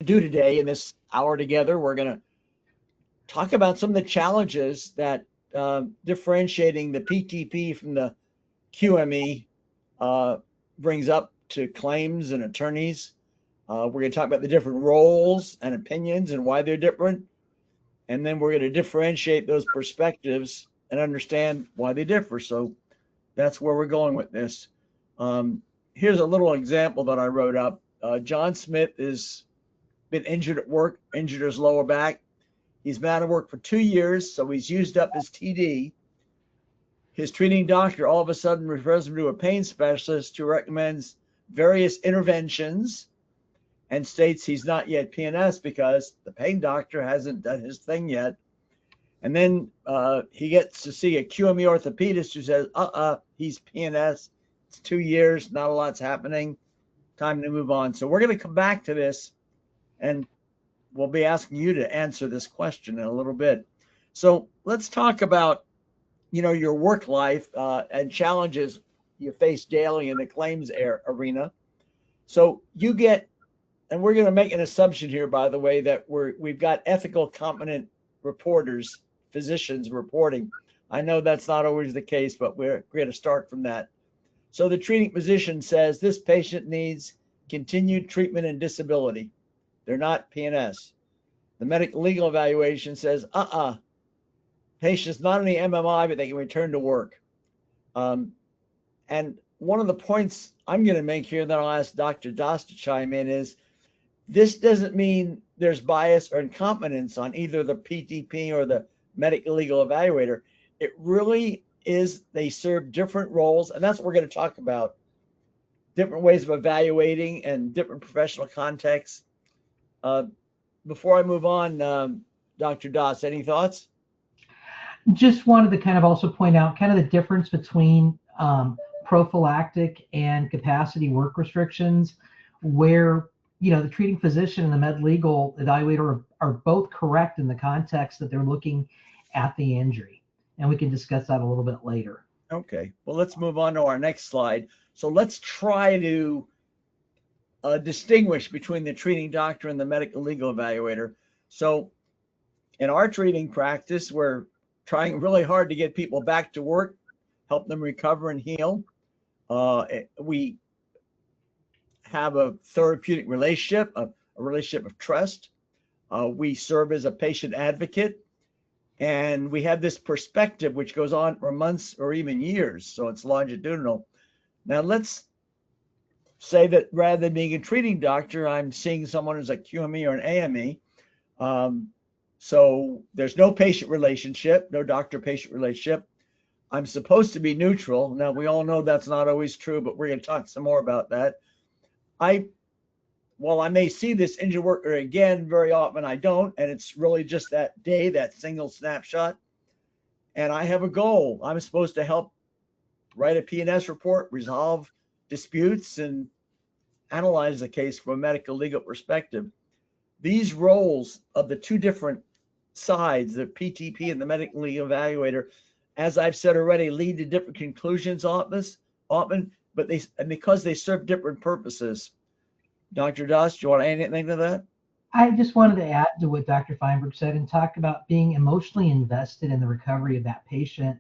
do today in this hour together. We're going to talk about some of the challenges that differentiating the PTP from the QME uh, brings up to claims and attorneys. We're going to talk about the different roles and opinions and why they're different. And then we're going to differentiate those perspectives and understand why they differ. So that's where we're going with this. Here's a little example that I wrote up. John Smith has been injured at work, injured his lower back. He's been out of work for 2 years, so he's used up his TD. His treating doctor all of a sudden refers him to a pain specialist who recommends various interventions and states he's not yet PNS because the pain doctor hasn't done his thing yet. And then he gets to see a QME orthopedist who says, he's PNS. It's 2 years, not a lot's happening. Time to move on. So we're going to come back to this, and we'll be asking you to answer this question in a little bit. So let's talk about, your work life and challenges you face daily in the claims arena. So you get, and we're going to make an assumption here, by the way, that we've got ethical, competent reporters, physicians reporting. I know that's not always the case, but we're going to start from that. So the treating physician says this patient needs continued treatment and disability. They're not PNS. The medical legal evaluation says, patient's not in the MMI, but they can return to work. And one of the points I'm going to make here, and then I'll ask Dr. Das to chime in, is this doesn't mean there's bias or incompetence on either the PTP or the medical legal evaluator. It really is they serve different roles, and that's what we're going to talk about, different ways of evaluating and different professional contexts. Before I move on, Dr. Das, any thoughts? Just wanted to kind of also point out kind of the difference between prophylactic and capacity work restrictions, where the treating physician and the med legal evaluator are both correct in the context that they're looking at the injury, and we can discuss that a little bit later. Okay, well, let's move on to our next slide. So let's try to distinguish between the treating doctor and the medical legal evaluator. So in our treating practice, we're trying really hard to get people back to work, help them recover and heal. We have a therapeutic relationship, a relationship of trust. We serve as a patient advocate, and we have this perspective which goes on for months or even years, so it's longitudinal. Now let's say that rather than being a treating doctor, I'm seeing someone as a QME or an AME. So there's no patient relationship, no doctor-patient relationship. I'm supposed to be neutral. Now, we all know that's not always true, but we're going to talk some more about that. While I may see this injured worker again, very often I don't, and it's really just that day, that single snapshot. And I have a goal. I'm supposed to help write a PNS report, resolve disputes, and analyze the case from a medical legal perspective. These roles of the two different sides, the PTP and the medical legal evaluator, as I've said already, lead to different conclusions often, but because they serve different purposes. Dr. Das, do you want to add anything to that? I just wanted to add to what Dr. Feinberg said and talk about being emotionally invested in the recovery of that patient.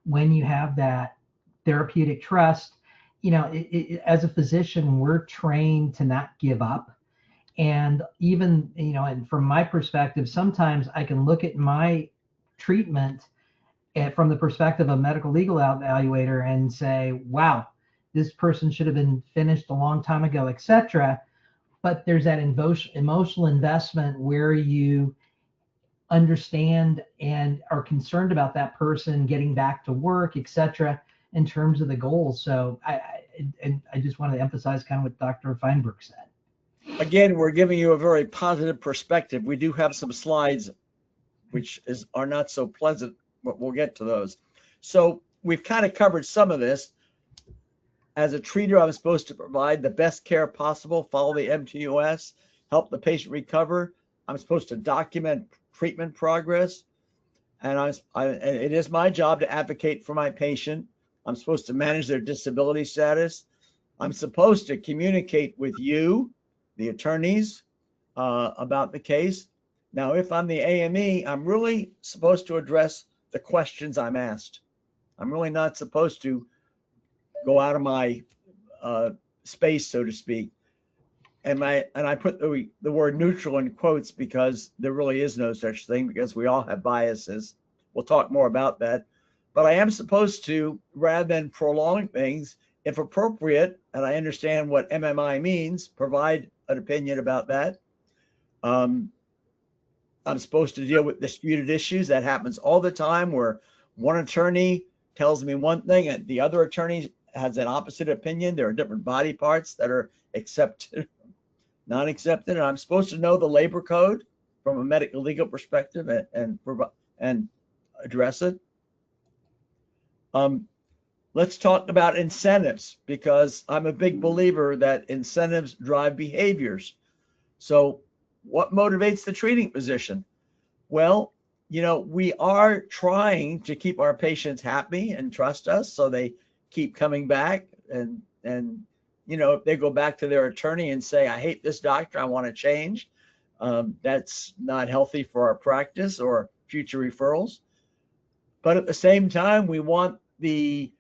When you have that therapeutic trust, as a physician, we're trained to not give up. And even, and from my perspective, sometimes I can look at my treatment from the perspective of a medical legal evaluator and say, wow, this person should have been finished a long time ago, etc. But there's that emotional investment where you understand and are concerned about that person getting back to work, etc., in terms of the goals. So I just wanted to emphasize kind of what Dr. Feinberg said. Again, we're giving you a very positive perspective. We do have some slides which are not so pleasant, but we'll get to those. So we've kind of covered some of this. As a treater, I'm supposed to provide the best care possible, follow the MTUS, help the patient recover. I'm supposed to document treatment progress. And it is my job to advocate for my patient. I'm supposed to manage their disability status. I'm supposed to communicate with you, the attorneys, about the case. Now, if I'm the AME, I'm really supposed to address the questions I'm asked. I'm really not supposed to go out of my space, so to speak. And I put the word neutral in quotes because there really is no such thing, because we all have biases. We'll talk more about that. But I am supposed to, rather than prolong things, if appropriate, and I understand what MMI means, provide an opinion about that. I'm supposed to deal with disputed issues. That happens all the time, where one attorney tells me one thing and the other attorney has an opposite opinion. There are different body parts that are accepted, not accepted. And I'm supposed to know the labor code from a medical legal perspective and address it. Let's talk about incentives, because I'm a big believer that incentives drive behaviors. So what motivates the treating physician? Well, we are trying to keep our patients happy and trust us, so they keep coming back. And if they go back to their attorney and say, I hate this doctor, I want to change, that's not healthy for our practice or future referrals. But at the same time, we want the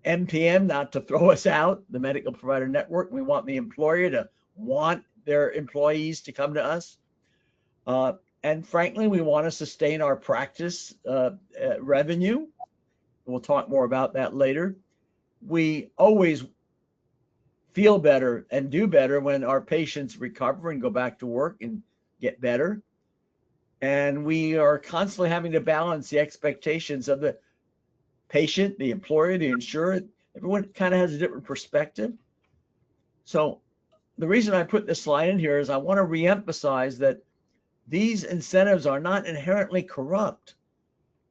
MPN not to throw us out, the medical provider network. We want the employer to want their employees to come to us. And frankly, we want to sustain our practice revenue. We'll talk more about that later. We always feel better and do better when our patients recover and go back to work and get better. And we are constantly having to balance the expectations of the patient, the employer, the insurer. Everyone kind of has a different perspective. So the reason I put this slide in here is I want to reemphasize that these incentives are not inherently corrupt.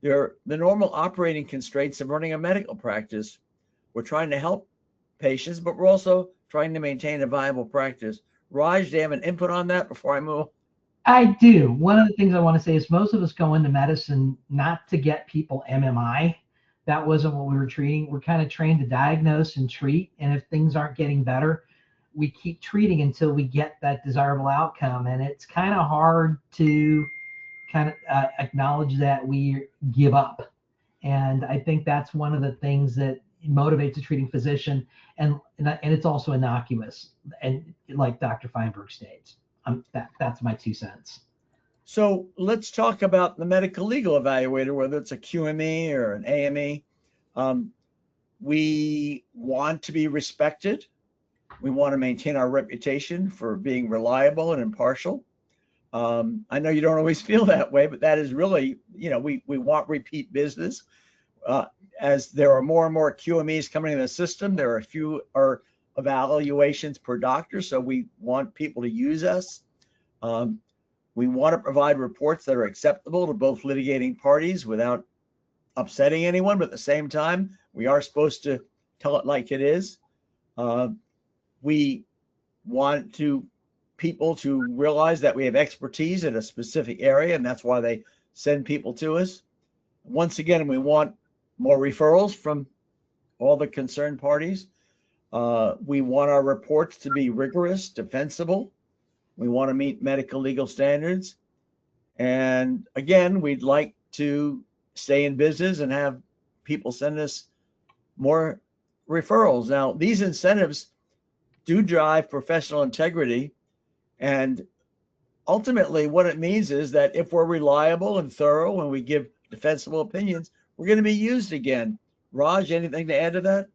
They're the normal operating constraints of running a medical practice. We're trying to help patients, but we're also trying to maintain a viable practice. Raj, do you have an input on that before I move? I do. One of the things I want to say is most of us go into medicine not to get people MMI. That wasn't what we were treating. We're kind of trained to diagnose and treat. And if things aren't getting better, we keep treating until we get that desirable outcome. And it's kind of hard to kind of acknowledge that we give up. And I think that's one of the things that motivates a treating physician. And it's also innocuous. And like Dr. Feinberg states, that's my 2 cents. So let's talk about the medical legal evaluator, whether it's a QME or an AME. We want to be respected. We want to maintain our reputation for being reliable and impartial. I know you don't always feel that way, but that is really, we want repeat business. As there are more and more QMEs coming in the system, there are fewer evaluations per doctor, so we want people to use us. We want to provide reports that are acceptable to both litigating parties without upsetting anyone, but at the same time, we are supposed to tell it like it is. We want people to realize that we have expertise in a specific area, and that's why they send people to us. Once again, we want more referrals from all the concerned parties. We want our reports to be rigorous, defensible. We want to meet medical legal standards. And again, we'd like to stay in business and have people send us more referrals. Now, these incentives do drive professional integrity. And ultimately, what it means is that if we're reliable and thorough and we give defensible opinions, we're going to be used again. Raj, anything to add to that?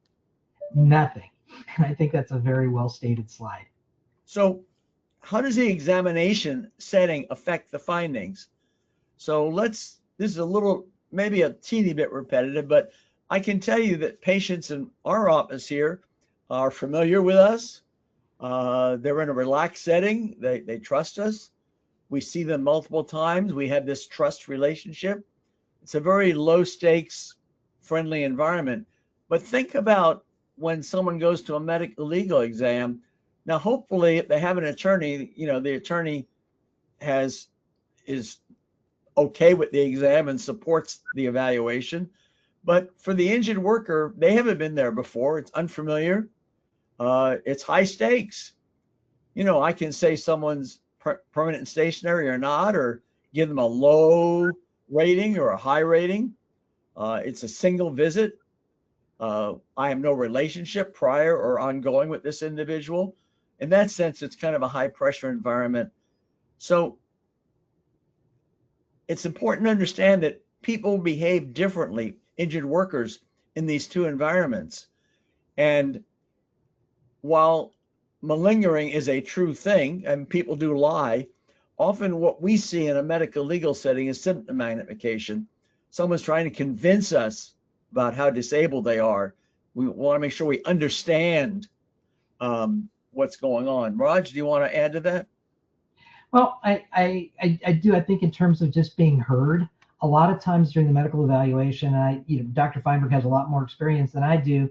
Nothing. And I think that's a very well stated slide. So how does the examination setting affect the findings? So this is a little, maybe a teeny bit repetitive, but I can tell you that patients in our office here are familiar with us. They're in a relaxed setting. They trust us. We see them multiple times. We have this trust relationship. It's a very low stakes, friendly environment. But think about when someone goes to a medical legal exam. Now, hopefully, if they have an attorney, the attorney is okay with the exam and supports the evaluation. But for the injured worker, they haven't been there before. It's unfamiliar. It's high stakes. I can say someone's permanent and stationary or not, or give them a low rating or a high rating. It's a single visit. I have no relationship prior or ongoing with this individual. In that sense, it's kind of a high pressure environment. So it's important to understand that people behave differently, injured workers, in these two environments. And while malingering is a true thing, and people do lie, often what we see in a medical legal setting is symptom magnification. Someone's trying to convince us about how disabled they are. We want to make sure we understand what's going on. Raj, do you want to add to that? Well, I do. I think in terms of just being heard, a lot of times during the medical evaluation, Dr. Feinberg has a lot more experience than I do.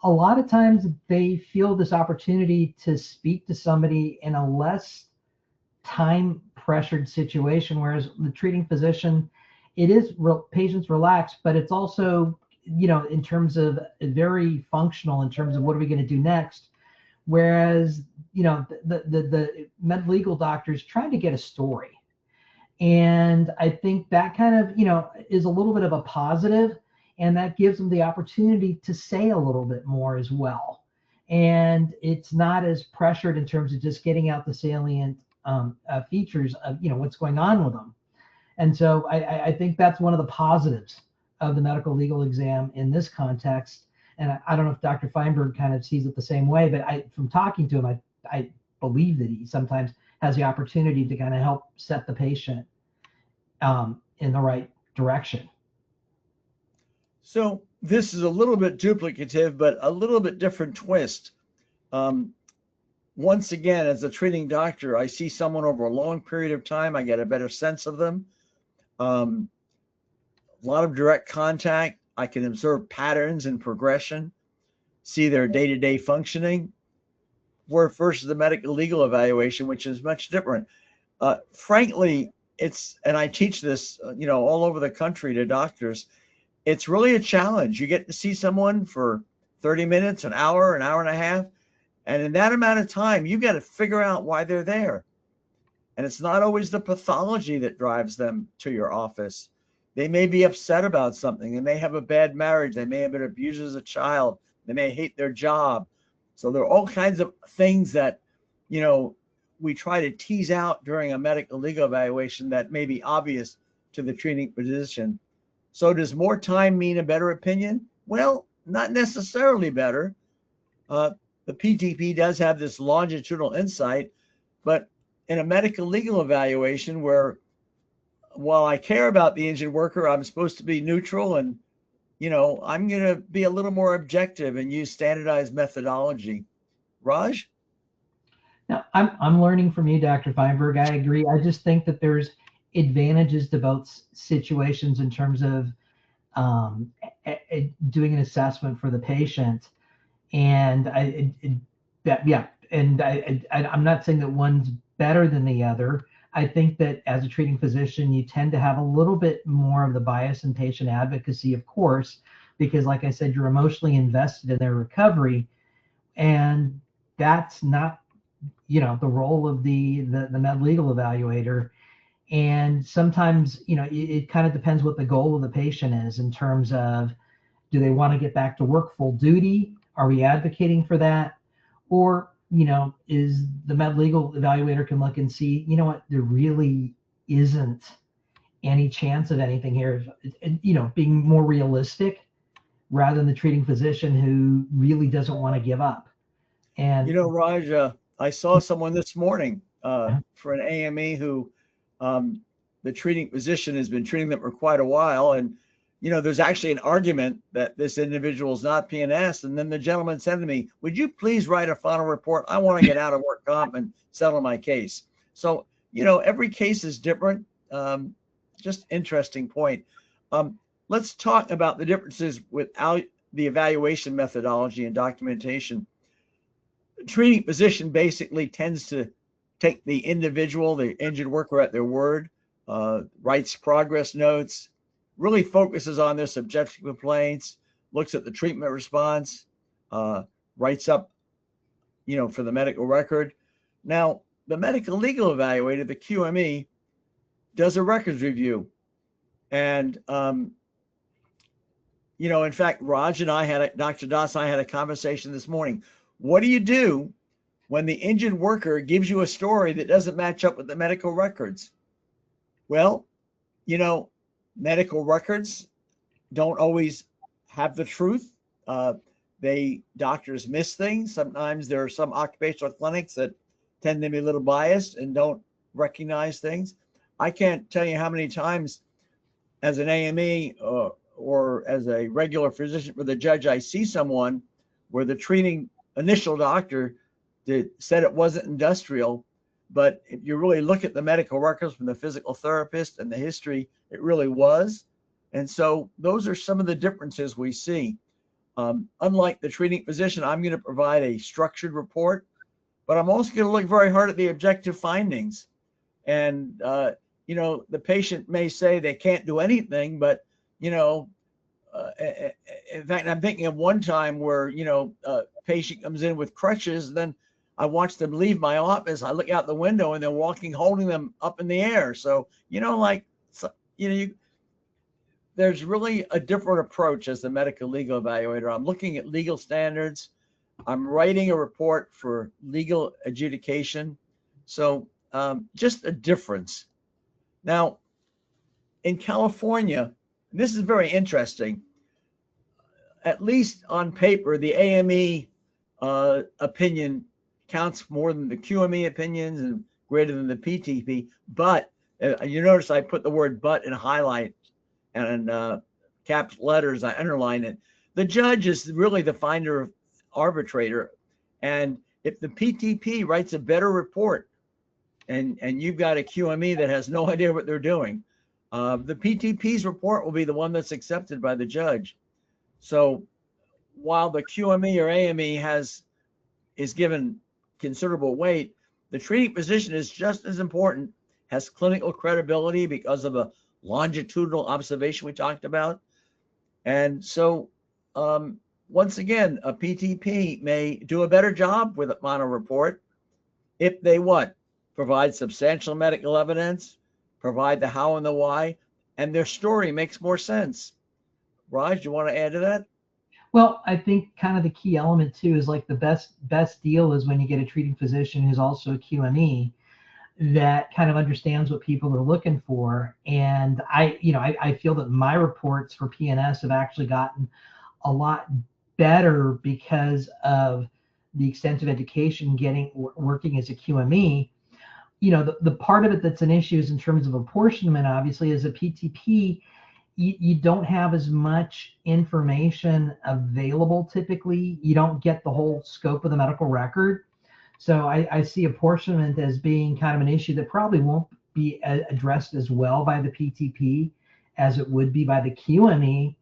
A lot of times they feel this opportunity to speak to somebody in a less time pressured situation, whereas the treating physician, it is patients relaxed, but it's also, in terms of very functional in terms of what are we going to do next. Whereas, the med legal doctor is trying to get a story. And I think that kind of, is a little bit of a positive, and that gives them the opportunity to say a little bit more as well. And it's not as pressured in terms of just getting out the salient features of, what's going on with them. And so I think that's one of the positives of the medical legal exam in this context. And I don't know if Dr. Feinberg kind of sees it the same way, but from talking to him, I believe that he sometimes has the opportunity to kind of help set the patient in the right direction. So this is a little bit duplicative, but a little bit different twist. Once again, as a treating doctor, I see someone over a long period of time. I get a better sense of them. A lot of direct contact. I can observe patterns and progression, see their day-to-day functioning, where versus the medical legal evaluation, which is much different. Frankly, and I teach this, all over the country to doctors. It's really a challenge. You get to see someone for 30 minutes, an hour and a half. And in that amount of time, you've got to figure out why they're there. And it's not always the pathology that drives them to your office. They may be upset about something. They may have a bad marriage. They may have been abused as a child. They may hate their job. So there are all kinds of things that, we try to tease out during a medical legal evaluation that may be obvious to the treating physician. So does more time mean a better opinion? Well, not necessarily better. The PTP does have this longitudinal insight, but in a medical legal evaluation where, while I care about the injured worker, I'm supposed to be neutral and, I'm going to be a little more objective and use standardized methodology. Raj? Now, I'm learning from you, Dr. Feinberg. I agree. I just think that there's advantages to both situations in terms of doing an assessment for the patient. And I'm not saying that one's better than the other. I think that as a treating physician, you tend to have a little bit more of the bias in patient advocacy, of course, because like I said, you're emotionally invested in their recovery. And that's not, the role of the med legal evaluator. And sometimes, it kind of depends what the goal of the patient is in terms of, do they want to get back to work full duty? Are we advocating for that? Or, is the med legal evaluator can look and see, what, there really isn't any chance of anything here, being more realistic rather than the treating physician who really doesn't want to give up. And, Raj, I saw someone this morning for an AME who the treating physician has been treating them for quite a while. And, there's actually an argument that this individual is not PNS. And then the gentleman said to me, would you please write a final report? I want to get out of work comp and settle my case. So, every case is different. Just interesting point. Let's talk about the differences without the evaluation methodology and documentation. The treating physician basically tends to take the individual, the injured worker, at their word, writes progress notes, really focuses on their subjective complaints, looks at the treatment response, writes up, for the medical record. Now, the medical legal evaluator, the QME, does a records review. And, you know, in fact, Raj and I Dr. Das and I had a conversation this morning. What do you do when the injured worker gives you a story that doesn't match up with the medical records? Well, you know, medical records don't always have the truth. Doctors miss things. Sometimes there are some occupational clinics that tend to be a little biased and don't recognize things. I can't tell you how many times as an AME or as a regular physician for the judge, I see someone where the treating initial doctor said it wasn't industrial, but if you really look at the medical records from the physical therapist and the history, it really was. And so those are some of the differences we see. Unlike the treating physician, I'm going to provide a structured report, but I'm also going to look very hard at the objective findings. And, you know, the patient may say they can't do anything, but, you know, in fact, I'm thinking of one time where, you know, a patient comes in with crutches, and then I watch them leave my office. I look out the window and they're walking, holding them up in the air. So, you know, like, you know, there's really a different approach as the medical legal evaluator. I'm looking at legal standards. I'm writing a report for legal adjudication. So just a difference. Now, in California, this is very interesting. At least on paper, the AME opinion counts more than the QME opinions and greater than the PTP. But you notice I put the word "but" in highlight and caps letters. I underline it. The judge is really the finder of arbitrator, and if the PTP writes a better report, and you've got a QME that has no idea what they're doing, the PTP's report will be the one that's accepted by the judge. So while the QME or AME is given considerable weight, the treating physician is just as important, has clinical credibility because of a longitudinal observation we talked about. And so once again, a PTP may do a better job with on a report if they what? Provide substantial medical evidence, provide the how and the why, and their story makes more sense. Raj, do you want to add to that? Well, I think kind of the key element too is like the best deal is when you get a treating physician who's also a QME that kind of understands what people are looking for. And I feel that my reports for PNS have actually gotten a lot better because of the extensive education working as a QME. You know, the part of it that's an issue is in terms of apportionment, obviously, as a PTP, you don't have as much information available typically. You don't get the whole scope of the medical record. So I see apportionment as being kind of an issue that probably won't be addressed as well by the PTP as it would be by the QME,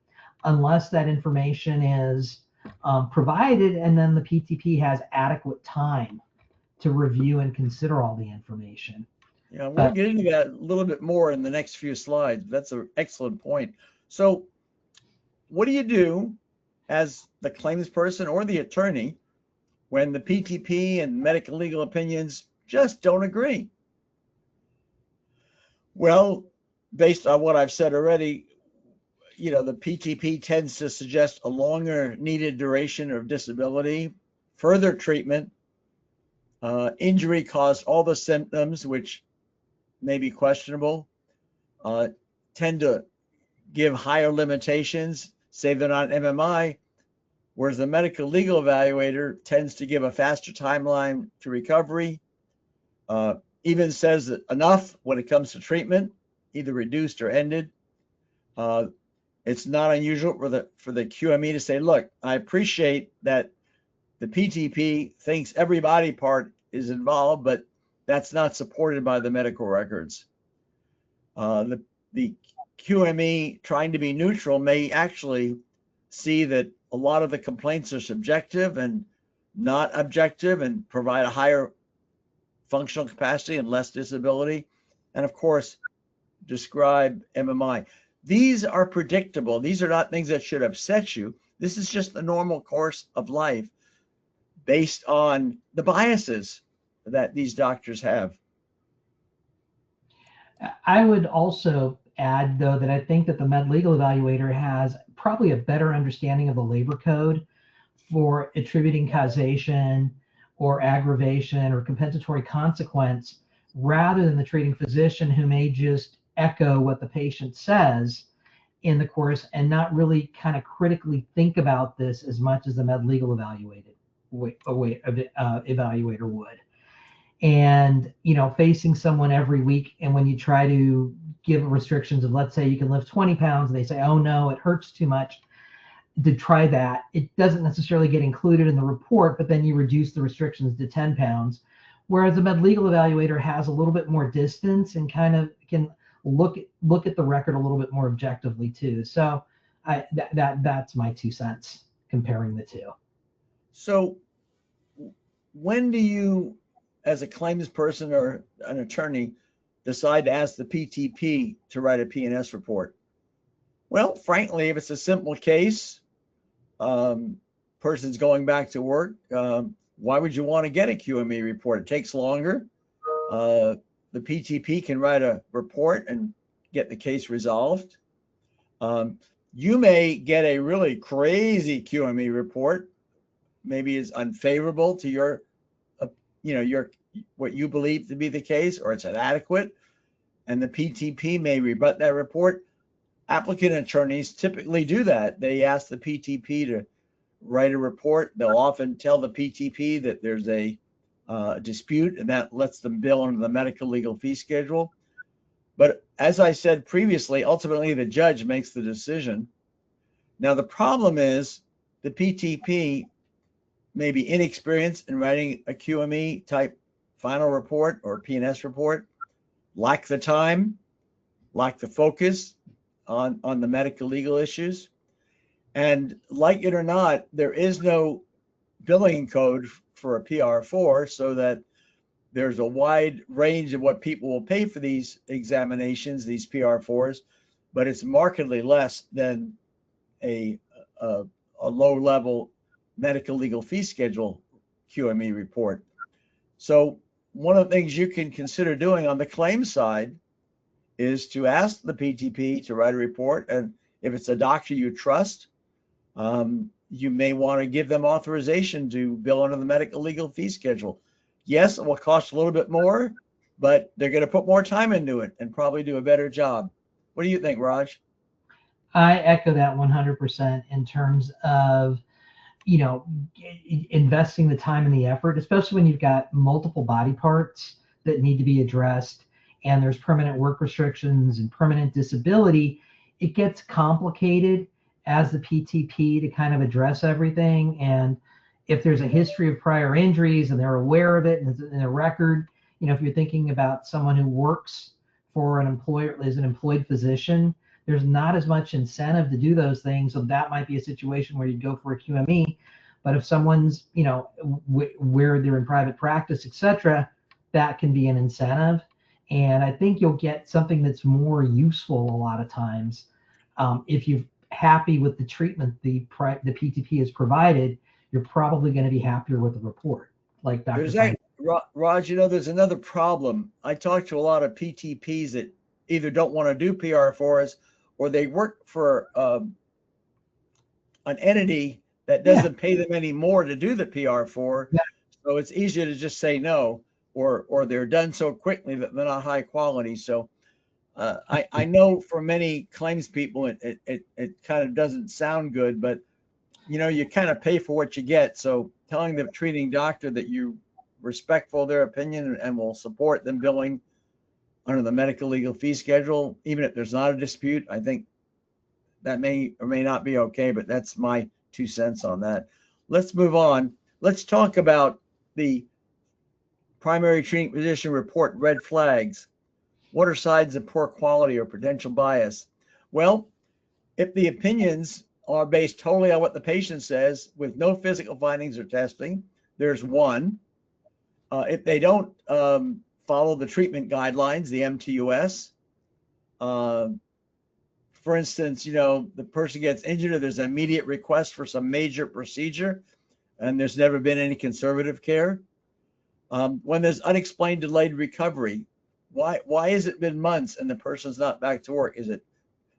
unless that information is provided and then the PTP has adequate time to review and consider all the information. Yeah, we'll get into that a little bit more in the next few slides. That's an excellent point. So what do you do as the claims person or the attorney when the PTP and medical legal opinions just don't agree? Well, based on what I've said already, you know, the PTP tends to suggest a longer needed duration of disability, further treatment, injury caused all the symptoms, which may be questionable, tend to give higher limitations, say they're not MMI, whereas the medical legal evaluator tends to give a faster timeline to recovery, even says that enough when it comes to treatment, either reduced or ended. It's not unusual for the QME to say, look, I appreciate that the PTP thinks every body part is involved, but that's not supported by the medical records. The QME, trying to be neutral, may actually see that a lot of the complaints are subjective and not objective and provide a higher functional capacity and less disability. And of course, describe MMI. These are predictable. These are not things that should upset you. This is just the normal course of life based on the biases. that these doctors have. I would also add, though, that I think that the med legal evaluator has probably a better understanding of the labor code for attributing causation or aggravation or compensatory consequence, rather than the treating physician, who may just echo what the patient says in the course and not really kind of critically think about this as much as the med legal evaluator would. And facing someone every week, and when you try to give restrictions of, let's say you can lift 20 pounds, and they say, oh no, it hurts too much to try that, it doesn't necessarily get included in the report, but then you reduce the restrictions to 10 pounds. Whereas the med legal evaluator has a little bit more distance and kind of can look at the record a little bit more objectively too. So that's my 2 cents comparing the two. So when do you, as a claims person or an attorney, decide to ask the PTP to write a P&S report? Well, frankly, if it's a simple case, person's going back to work, why would you want to get a QME report? It takes longer. The PTP can write a report and get the case resolved. You may get a really crazy QME report, maybe is unfavorable to your what you believe to be the case, or it's inadequate, and the PTP may rebut that report. Applicant attorneys typically do that. They ask the PTP to write a report. They'll often tell the PTP that there's a dispute, and that lets them bill under the medical legal fee schedule. But as I said previously, ultimately the judge makes the decision. Now the problem is the PTP may be inexperienced in writing a QME type final report or P&S report, lack the time, lack the focus on the medical legal issues. And like it or not, there is no billing code for a PR4, so that there's a wide range of what people will pay for these examinations, these PR4s, but it's markedly less than a low level medical legal fee schedule QME report. So one of the things you can consider doing on the claim side is to ask the PTP to write a report. And if it's a doctor you trust, you may want to give them authorization to bill under the medical legal fee schedule. Yes, it will cost a little bit more, but they're going to put more time into it and probably do a better job. What do you think, Raj? I echo that 100% in terms of, investing the time and the effort, especially when you've got multiple body parts that need to be addressed and there's permanent work restrictions and permanent disability. It gets complicated as the PTP to kind of address everything. And if there's a history of prior injuries and they're aware of it and it's in a record, if you're thinking about someone who works for an employer, is an employed physician, there's not as much incentive to do those things. So that might be a situation where you'd go for a QME. But if someone's, where they're in private practice, etc., that can be an incentive. And I think you'll get something that's more useful a lot of times. If you're happy with the treatment the PTP has provided, you're probably going to be happier with the report. Like Dr. Raj, there's another problem. I talk to a lot of PTPs that either don't want to do PR4s, or they work for an entity that doesn't pay them any more to do the PR4. Yeah. So it's easier to just say no, or they're done so quickly that they're not high quality. So I know for many claims people, it kind of doesn't sound good, but you kind of pay for what you get. So telling the treating doctor that you're respectful of their opinion and will support them billing under the medical legal fee schedule, even if there's not a dispute, I think that may or may not be okay, but that's my 2 cents on that. Let's move on. Let's talk about the primary treating physician report red flags. What are signs of poor quality or potential bias? Well, if the opinions are based totally on what the patient says with no physical findings or testing, there's one. If they don't follow the treatment guidelines, the MTUS, for instance, the person gets injured or there's an immediate request for some major procedure and there's never been any conservative care. When there's unexplained delayed recovery, why has it been months and the person's not back to work?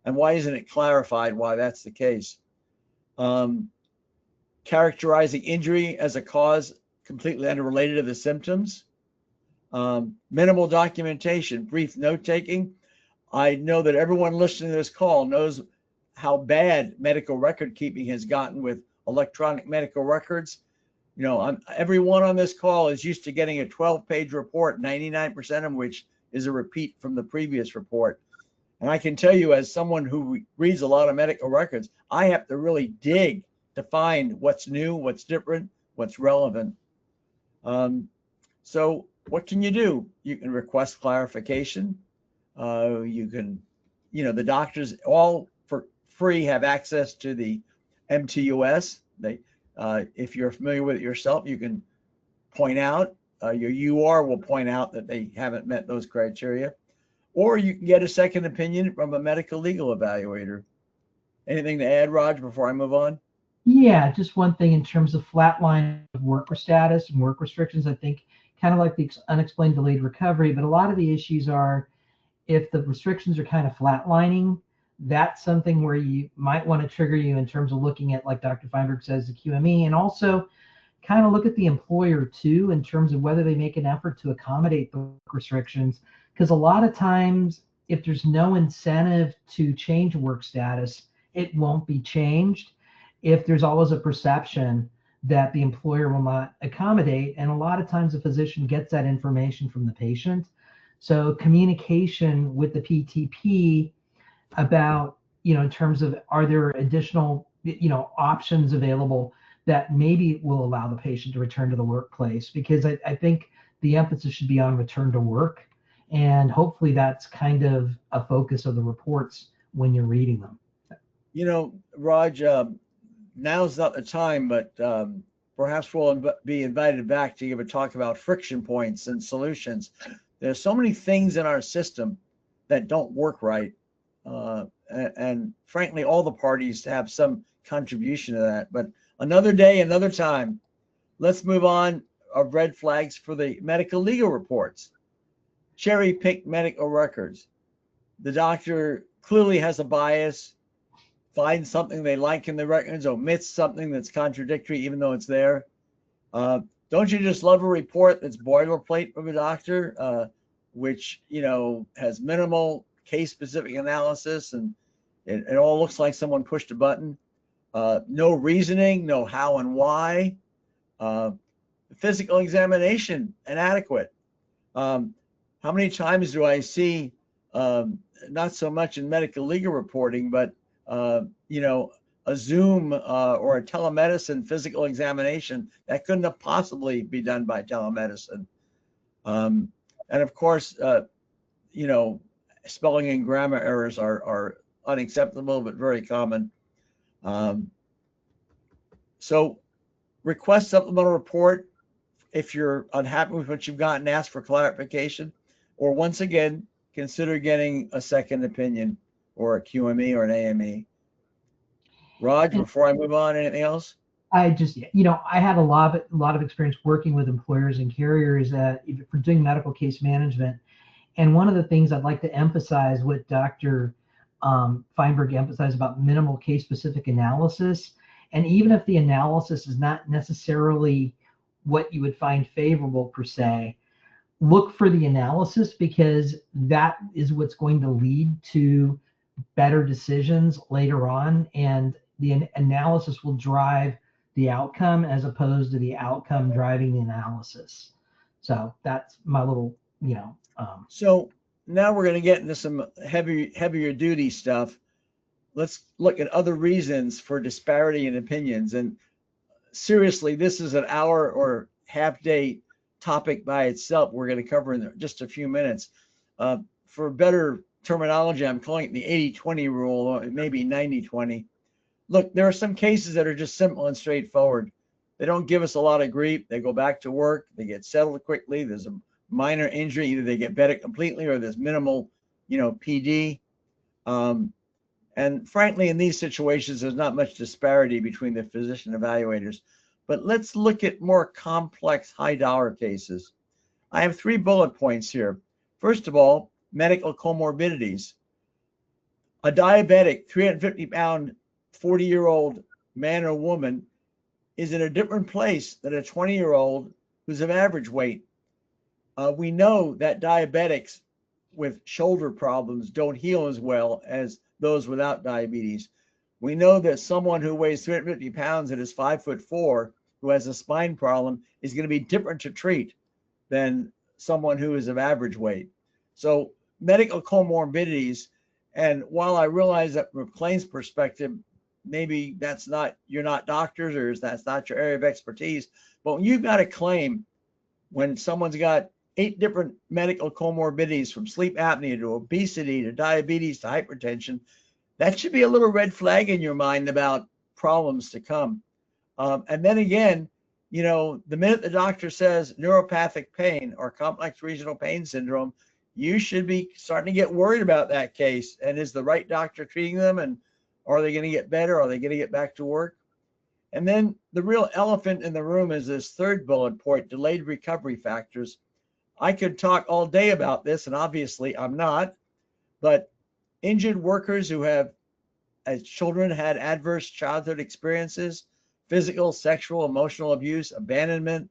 And why isn't it clarified why that's the case? Characterizing injury as a cause completely unrelated to the symptoms. Minimal documentation, brief note taking. I know that everyone listening to this call knows how bad medical record keeping has gotten with electronic medical records. You know, everyone on this call is used to getting a 12-page report, 99% of which is a repeat from the previous report. And I can tell you, as someone who reads a lot of medical records, I have to really dig to find what's new, what's different, what's relevant. So what can you do? You can request clarification. You can, you know, the doctors all for free have access to the MTUS. If you're familiar with it yourself, you can point out, your UR will point out that they haven't met those criteria, or you can get a second opinion from a medical legal evaluator. Anything to add, Raj, before I move on? Yeah, just one thing in terms of flatline of worker status and work restrictions, I think kind of like the unexplained delayed recovery, but a lot of the issues are if the restrictions are kind of flatlining, that's something where you might want to trigger you in terms of looking at, like Dr. Feinberg says, the QME, and also kind of look at the employer too in terms of whether they make an effort to accommodate the work restrictions. Because a lot of times, if there's no incentive to change work status, it won't be changed if there's always a perception that the employer will not accommodate. And a lot of times the physician gets that information from the patient. So communication with the PTP about, you know, in terms of are there additional, you know, options available that maybe will allow the patient to return to the workplace, because I think the emphasis should be on return to work. And hopefully that's kind of a focus of the reports when you're reading them. You know, Raj, now's not the time, but perhaps we'll be invited back to give a talk about friction points and solutions. There's so many things in our system that don't work right. And frankly, all the parties have some contribution to that. But another day, another time. Let's move on of red flags for the medical legal reports. Cherry pick medical records. The doctor clearly has a bias, finds something they like in the records, omits something that's contradictory even though it's there. Don't you just love a report that's boilerplate from a doctor, which, you know, has minimal case-specific analysis and it all looks like someone pushed a button? No reasoning, no how and why. Physical examination inadequate. How many times do I see, not so much in medical legal reporting, but you know, a Zoom or a telemedicine physical examination that couldn't have possibly be done by telemedicine. And of course, you know, spelling and grammar errors are unacceptable, but very common. So request supplemental report if you're unhappy with what you've gotten, ask for clarification, or once again, consider getting a second opinion or a QME or an AME. Raj, before I move on, anything else? I just, you know, I had a lot of experience working with employers and carriers for doing medical case management. And one of the things I'd like to emphasize what Dr. Feinberg emphasized about minimal case-specific analysis. And even if the analysis is not necessarily what you would find favorable per se, look for the analysis, because that is what's going to lead to better decisions later on. And the analysis will drive the outcome as opposed to the outcome driving the analysis. So that's my little, you know. So now we're going to get into some heavier duty stuff. Let's look at other reasons for disparity in opinions. And seriously, this is an hour or half day topic by itself. We're going to cover in just a few minutes. For better terminology, I'm calling it the 80-20 rule, or maybe 90-20. Look, there are some cases that are just simple and straightforward. They don't give us a lot of grief. They go back to work. They get settled quickly. There's a minor injury. Either they get better completely or there's minimal, you know, PD. And frankly, in these situations, there's not much disparity between the physician evaluators. But let's look at more complex, high dollar cases. I have 3 bullet points here. First of all, medical comorbidities. A diabetic, 350-pound, 40-year-old man or woman is in a different place than a 20-year-old who's of average weight. We know that diabetics with shoulder problems don't heal as well as those without diabetes. We know that someone who weighs 350 pounds and is 5'4", who has a spine problem, is going to be different to treat than someone who is of average weight. So medical comorbidities, and while I realize that from a claims perspective, maybe that's not, you're not doctors or that's not your area of expertise, but when you've got a claim, when someone's got 8 different medical comorbidities from sleep apnea to obesity to diabetes to hypertension, that should be a little red flag in your mind about problems to come. And then again, you know, the minute the doctor says neuropathic pain or complex regional pain syndrome, you should be starting to get worried about that case. And is the right doctor treating them? And are they going to get better? Are they going to get back to work? And then the real elephant in the room is this third bullet point, delayed recovery factors. I could talk all day about this, and obviously I'm not, but injured workers who have, as children, had adverse childhood experiences, physical, sexual, emotional abuse, abandonment,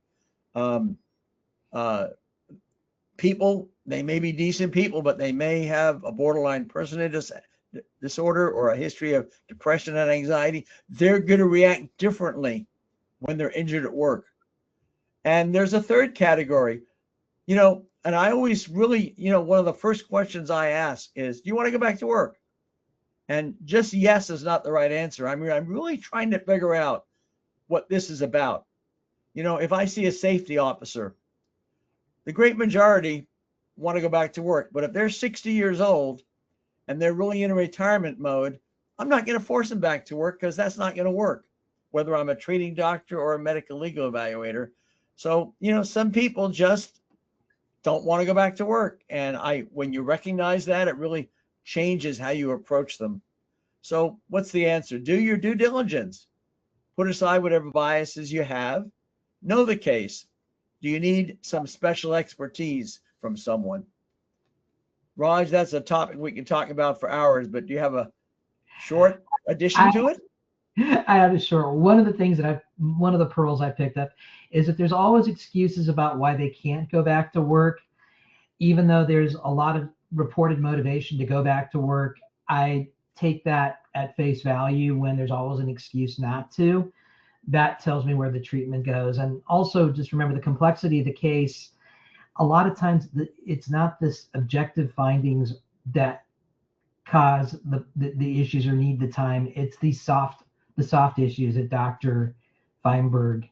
people, they may be decent people, but they may have a borderline personality disorder or a history of depression and anxiety. They're going to react differently when they're injured at work. And there's a third category, you know, and I always really, you know, one of the first questions I ask is, do you want to go back to work? And just yes is not the right answer. I'm really trying to figure out what this is about. You know, if I see a safety officer, the great majority want to go back to work. But if they're 60 years old and they're really in a retirement mode, I'm not going to force them back to work because that's not going to work, whether I'm a treating doctor or a medical legal evaluator. So, you know, some people just don't want to go back to work. And when you recognize that, it really changes how you approach them. So what's the answer? Do your due diligence. Put aside whatever biases you have. Know the case. Do you need some special expertise from someone? Raj, that's a topic we can talk about for hours, but do you have a short addition to it? I have a short. One of the things that one of the pearls I picked up is that there's always excuses about why they can't go back to work, even though there's a lot of reported motivation to go back to work. I take that at face value when there's always an excuse not to. That tells me where the treatment goes. And also just remember the complexity of the case. A lot of times it's not this objective findings that cause the issues or need the time. It's the soft issues that Dr. Feinberg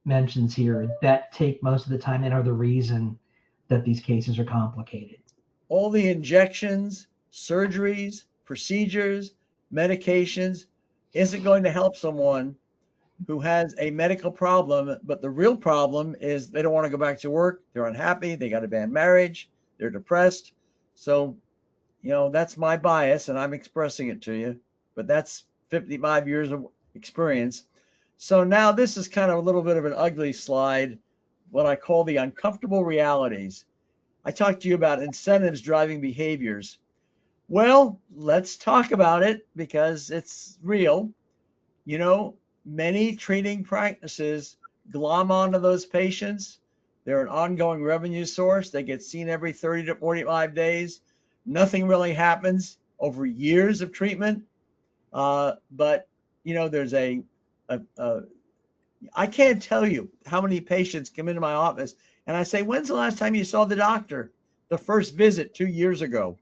mentions here that take most of the time and are the reason that these cases are complicated. All the injections, surgeries, procedures, medications isn't going to help someone who has a medical problem, but the real problem is they don't want to go back to work. They're unhappy. They got a bad marriage. They're depressed. So, you know, that's my bias and I'm expressing it to you, but that's 55 years of experience. So now this is kind of a little bit of an ugly slide, what I call the uncomfortable realities. I talked to you about incentives driving behaviors. Well, let's talk about it because it's real. You know, many treating practices glom onto those patients. They're an ongoing revenue source. They get seen every 30 to 45 days. Nothing really happens over years of treatment. But, you know, there's I can't tell you how many patients come into my office and I say, when's the last time you saw the doctor? The first visit 2 years ago.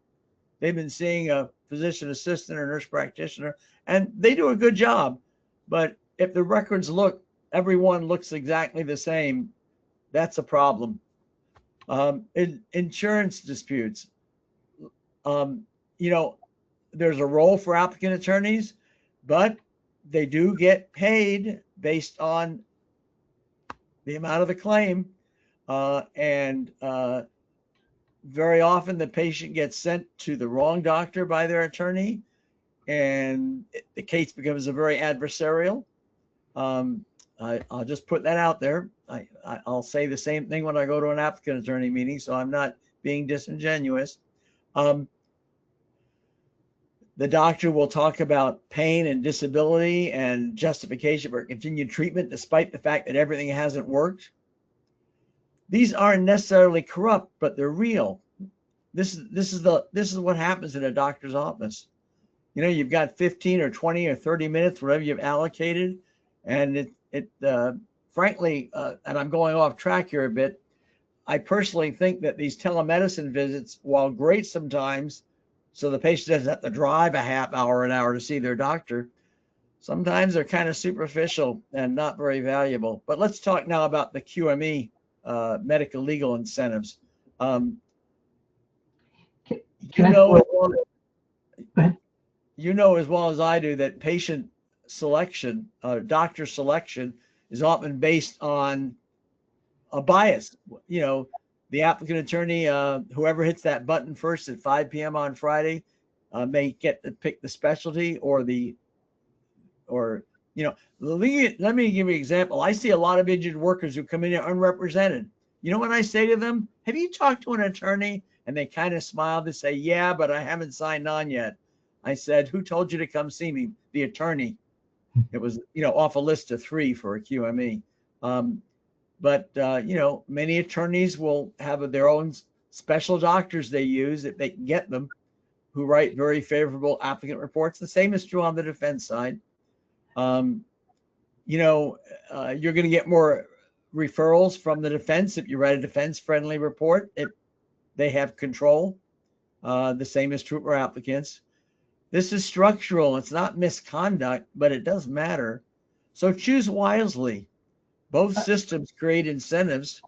They've been seeing a physician assistant or nurse practitioner, and they do a good job. But if the records everyone looks exactly the same, that's a problem. Insurance disputes. You know, there's a role for applicant attorneys, but they do get paid based on the amount of the claim. And very often the patient gets sent to the wrong doctor by their attorney, and the case becomes a very adversarial. I'll just put that out there. I'll say the same thing when I go to an applicant attorney meeting, so I'm not being disingenuous. The doctor will talk about pain and disability and justification for continued treatment despite the fact that everything hasn't worked. These aren't necessarily corrupt, but they're real. This is what happens in a doctor's office. You know, you've got 15 or 20 or 30 minutes, whatever you've allocated, and frankly, and I'm going off track here a bit, I personally think that these telemedicine visits, while great sometimes, so the patient doesn't have to drive a half hour, an hour to see their doctor, sometimes they're kind of superficial and not very valuable. But let's talk now about the QME medical legal incentives. You know as well as I do that patient selection, doctor selection is often based on a bias. You know, the applicant attorney, whoever hits that button first at 5 p.m. on Friday, may get to pick the specialty or you know, let me give you an example. I see a lot of injured workers who come in here unrepresented. You know what I say to them? Have you talked to an attorney? And they kind of smile. They say, yeah, but I haven't signed on yet. I said, who told you to come see me? The attorney. It was, you know, off a list of 3 for a QME. But you know, many attorneys will have their own special doctors they use if they can get them, who write very favorable applicant reports. The same is true on the defense side. You know, you're going to get more referrals from the defense if you write a defense-friendly report. They have control. The same is true for applicants. This is structural. It's not misconduct, but it does matter. So choose wisely. Both systems create incentives,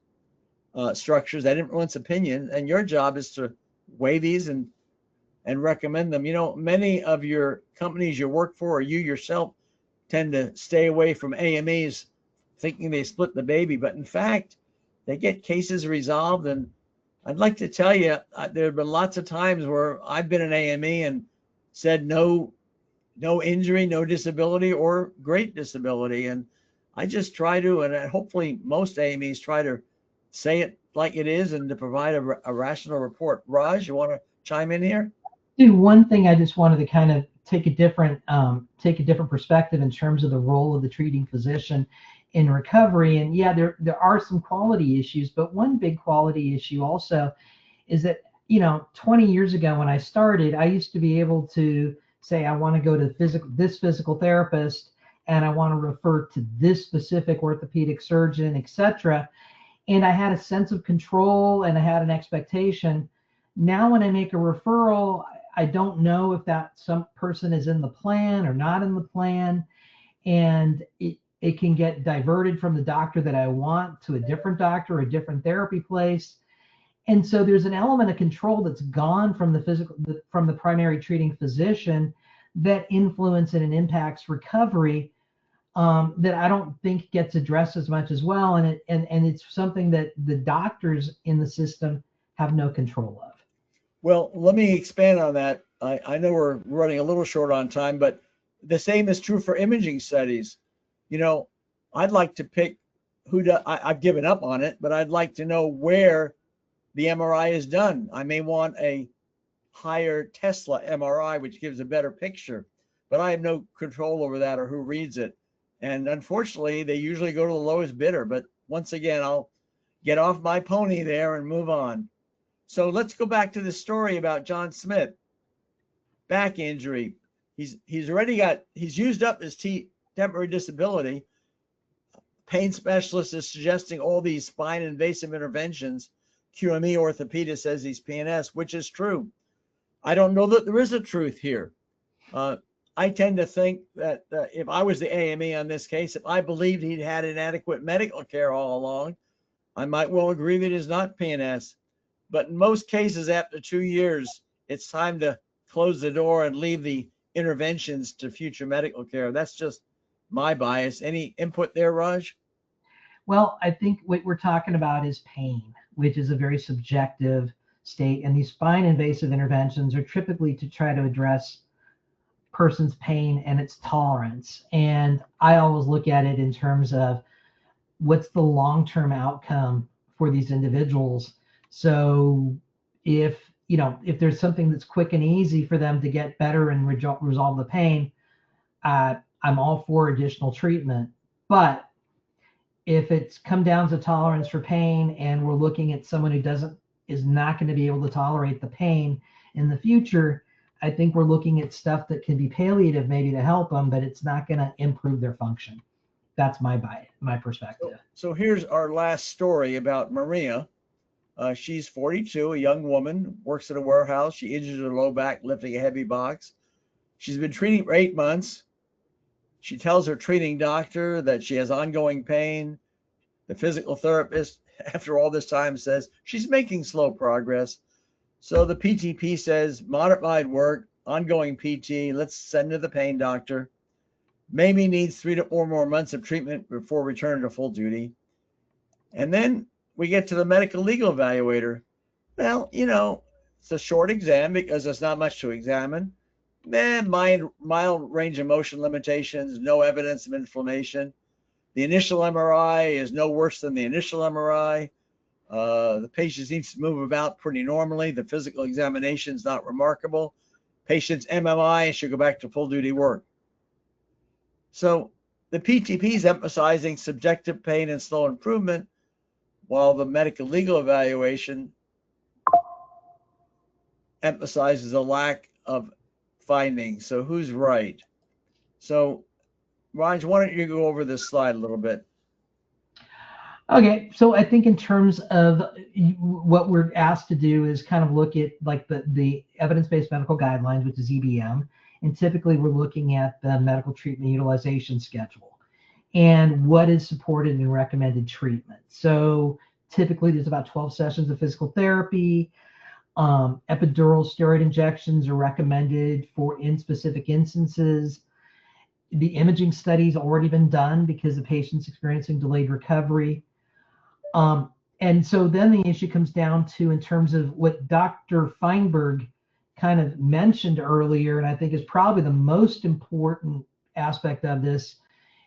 structures that influence opinion, and your job is to weigh these and recommend them. You know, many of your companies you work for or you yourself tend to stay away from AMEs thinking they split the baby, but in fact, they get cases resolved. And I'd like to tell you, there have been lots of times where I've been an AME and said no injury, no disability, or great disability. And I just try to, and hopefully most AMEs try to say it like it is and to provide a rational report. Raj, you want to chime in here? Dude, one thing I just wanted to kind of take a different perspective in terms of the role of the treating physician in recovery. And yeah, there are some quality issues, but one big quality issue also is that, you know, 20 years ago when I started, I used to be able to say, I want to go to this physical therapist, and I want to refer to this specific orthopedic surgeon, etc. And I had a sense of control and I had an expectation. Now when I make a referral, I don't know if that some person is in the plan or not in the plan, and it can get diverted from the doctor that I want to a different doctor or a different therapy place. And so there's an element of control that's gone from from the primary treating physician that influences and impacts recovery, that I don't think gets addressed as much as well. And it's something that the doctors in the system have no control of. Well, let me expand on that. I know we're running a little short on time, but the same is true for imaging studies. You know, I'd like to pick I've given up on it, but I'd like to know where the MRI is done. I may want a higher Tesla MRI, which gives a better picture, but I have no control over that or who reads it. And unfortunately, they usually go to the lowest bidder. But once again, I'll get off my pony there and move on. So let's go back to the story about John Smith. Back injury. He's used up his temporary disability. Pain specialist is suggesting all these spine invasive interventions. QME orthopedist says he's PNS, which is true. I don't know that there is a truth here. I tend to think that if I was the AME on this case, if I believed he'd had inadequate medical care all along, I might well agree that he's not PNS. But in most cases, after 2 years, it's time to close the door and leave the interventions to future medical care. That's just my bias. Any input there, Raj? Well, I think what we're talking about is pain, which is a very subjective state. And these spine invasive interventions are typically to try to address person's pain and its tolerance. And I always look at it in terms of what's the long-term outcome for these individuals. So if there's something that's quick and easy for them to get better and resolve the pain, I'm all for additional treatment. But if it's come down to tolerance for pain and we're looking at someone who is not going to be able to tolerate the pain in the future, I think we're looking at stuff that can be palliative maybe to help them, but it's not going to improve their function. That's my perspective. So here's our last story about Maria. She's 42, a young woman, works at a warehouse. She injured her low back lifting a heavy box. She's been treating for 8 months. She tells her treating doctor that she has ongoing pain. The physical therapist, after all this time, says she's making slow progress. So the PTP says, modified work, ongoing PT, let's send to the pain doctor. Maybe needs 3 to 4 more months of treatment before returning to full duty. And then we get to the medical legal evaluator. Well, it's a short exam because there's not much to examine. Mild range of motion limitations, no evidence of inflammation. The initial MRI is no worse than the initial MRI. The patient needs to move about pretty normally. The physical examination is not remarkable. Patient's MMI should go back to full duty work. So the PTP is emphasizing subjective pain and slow improvement, while the medical legal evaluation emphasizes a lack of findings. So who's right? So Raj, why don't you go over this slide a little bit? Okay, so I think in terms of what we're asked to do is kind of look at like the evidence-based medical guidelines, which is EBM, and typically we're looking at the medical treatment utilization schedule and what is supported and recommended treatment. So typically there's about 12 sessions of physical therapy. Epidural steroid injections are recommended in specific instances. The imaging study's already been done because the patient's experiencing delayed recovery. And so then the issue comes down to, in terms of what Dr. Feinberg kind of mentioned earlier, and I think is probably the most important aspect of this,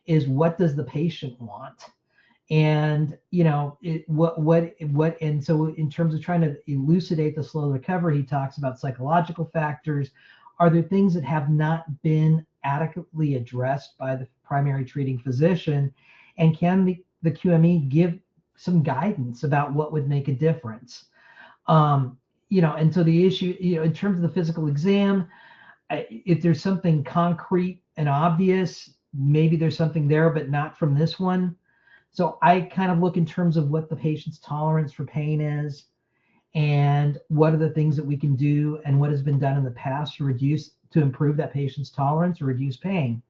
is what does the patient want? And and so in terms of trying to elucidate the slow recovery, he talks about psychological factors. Are there things that have not been adequately addressed by the primary treating physician? And can the QME give some guidance about what would make a difference? And so the issue, in terms of the physical exam, if there's something concrete and obvious, maybe there's something there, but not from this one. So I kind of look in terms of what the patient's tolerance for pain is, and what are the things that we can do, and what has been done in the past to improve that patient's tolerance or reduce pain.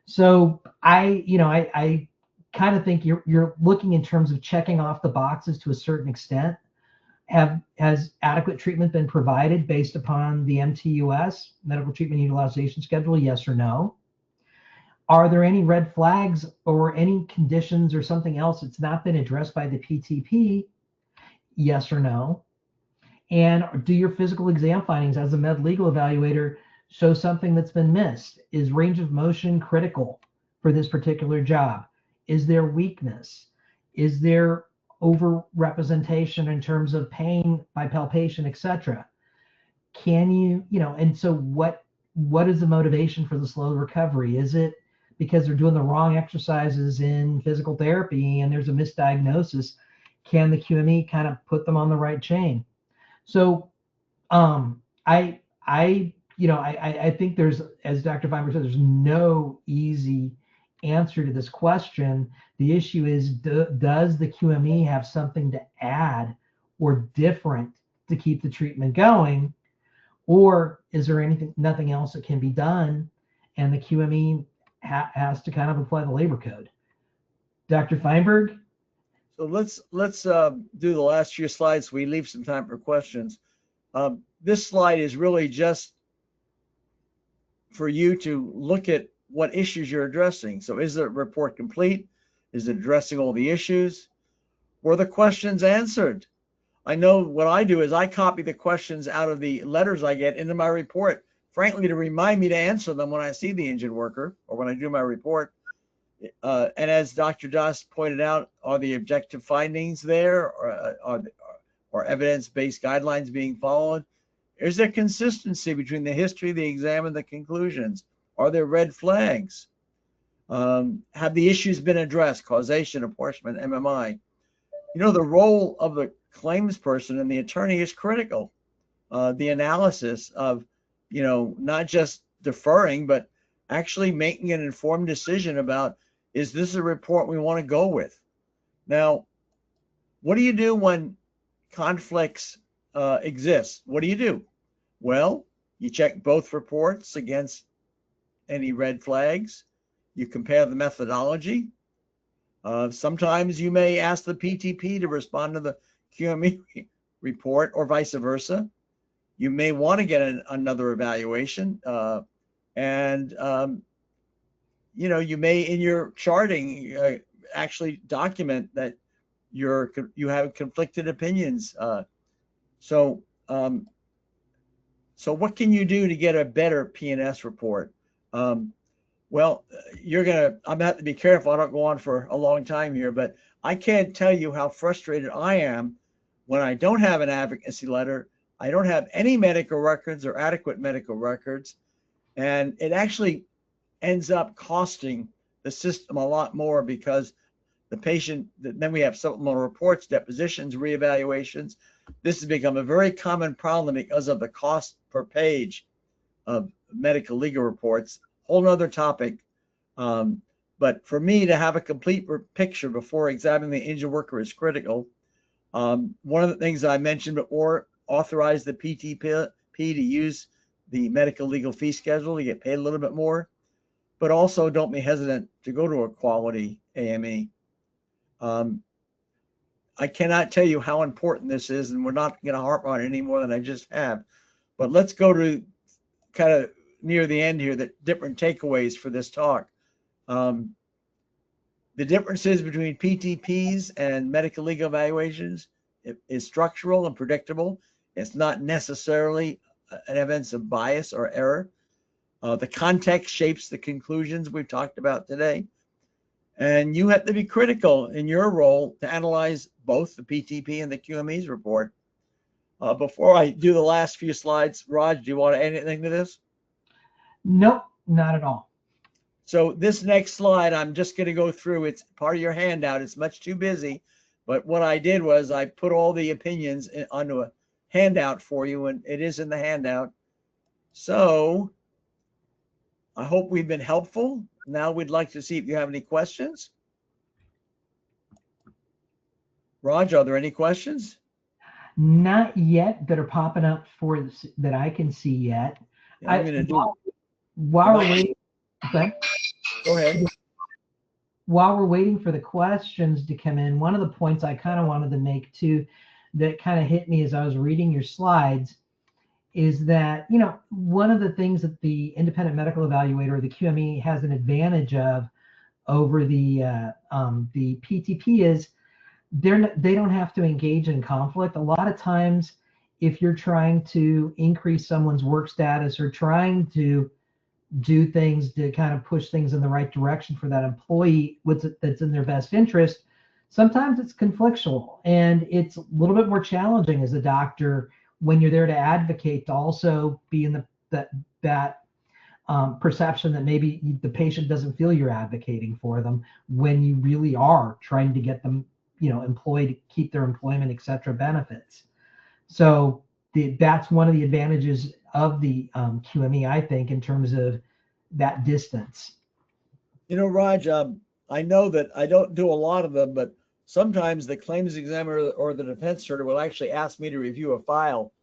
So I kind of think you're looking in terms of checking off the boxes to a certain extent. Has adequate treatment been provided based upon the MTUS, medical treatment utilization schedule? Yes or no? Are there any red flags or any conditions or something else that's not been addressed by the PTP? Yes or no? And do your physical exam findings as a med legal evaluator show something that's been missed? Is range of motion critical for this particular job? Is there weakness? Is there overrepresentation in terms of pain by palpation, etc.? Can and so what is the motivation for the slow recovery? Is it because they're doing the wrong exercises in physical therapy and there's a misdiagnosis? Can the QME kind of put them on the right chain? So I think there's, as Dr. Feinberg said, there's no easy answer to this question. The issue is, does the QME have something to add or different to keep the treatment going? Or is there nothing else that can be done, and the QME has to kind of apply the labor code? Dr. Feinberg? So let's do the last few slides so we leave some time for questions. This slide is really just for you to look at what issues you're addressing. So is the report complete? Is it addressing all the issues? Were the questions answered? I know what I do is I copy the questions out of the letters I get into my report frankly, to remind me to answer them when I see the injured worker or when I do my report. And as Dr. Doss pointed out, are the objective findings there, or evidence-based guidelines being followed? Is there consistency between the history of the exam and the conclusions? Are there red flags? Have the issues been addressed? Causation, apportionment, MMI. You know, the role of the claims person and the attorney is critical. The analysis of, you know, not just deferring, but actually making an informed decision about, is this a report we want to go with? Now, what do you do when conflicts exist? What do you do? Well, you check both reports against any red flags. You compare the methodology. Sometimes you may ask the PTP to respond to the QME report or vice versa. You may want to get another evaluation. You know, you may, in your charting, actually document that you have conflicted opinions. So what can you do to get a better P&S report? Well, I'm gonna have to be careful I don't go on for a long time here, but I can't tell you how frustrated I am when I don't have an advocacy letter, I don't have any medical records or adequate medical records, and it actually ends up costing the system a lot more because the patient, then we have supplemental reports, depositions, reevaluations. This has become a very common problem because of the cost per page of medical legal reports. Whole nother topic. But for me to have a complete picture before examining the injured worker is critical. One of the things I mentioned before, authorize the PTP to use the medical legal fee schedule to get paid a little bit more, but also don't be hesitant to go to a quality AME. I cannot tell you how important this is, and we're not going to harp on it any more than I just have. But let's go to kind of near the end here, the different takeaways for this talk. The differences between PTPs and medical legal evaluations is structural and predictable. It's not necessarily an evidence of bias or error. The context shapes the conclusions we've talked about today. And you have to be critical in your role to analyze both the PTP and the QME's report. Before I do the last few slides, Raj, do you want to add anything to this? Nope, not at all. So this next slide, I'm just going to go through. It's part of your handout. It's much too busy. But what I did was I put all the opinions onto a handout for you, and it is in the handout. So I hope we've been helpful. Now we'd like to see if you have any questions. Raj, are there any questions? Not yet that are popping up for this, that I can see yet. Yeah, I'm going to do. While we're waiting, okay. Go ahead. While we're waiting for the questions to come in, one of the points I kind of wanted to make too, that kind of hit me as I was reading your slides, is that, you know, one of the things that the independent medical evaluator, the QME, has an advantage of over the PTP is they don't have to engage in conflict. A lot of times, if you're trying to increase someone's work status or trying to do things to kind of push things in the right direction for that employee, that's in their best interest, sometimes it's conflictual, and it's a little bit more challenging as a doctor when you're there to advocate, to also be in that perception that maybe the patient doesn't feel you're advocating for them when you really are trying to get them, you know, employed, keep their employment, etc. benefits. So that's one of the advantages of the QME, I think, in terms of that distance. You know, Raj, I know that I don't do a lot of them, but sometimes the claims examiner or the defense attorney will actually ask me to review a file.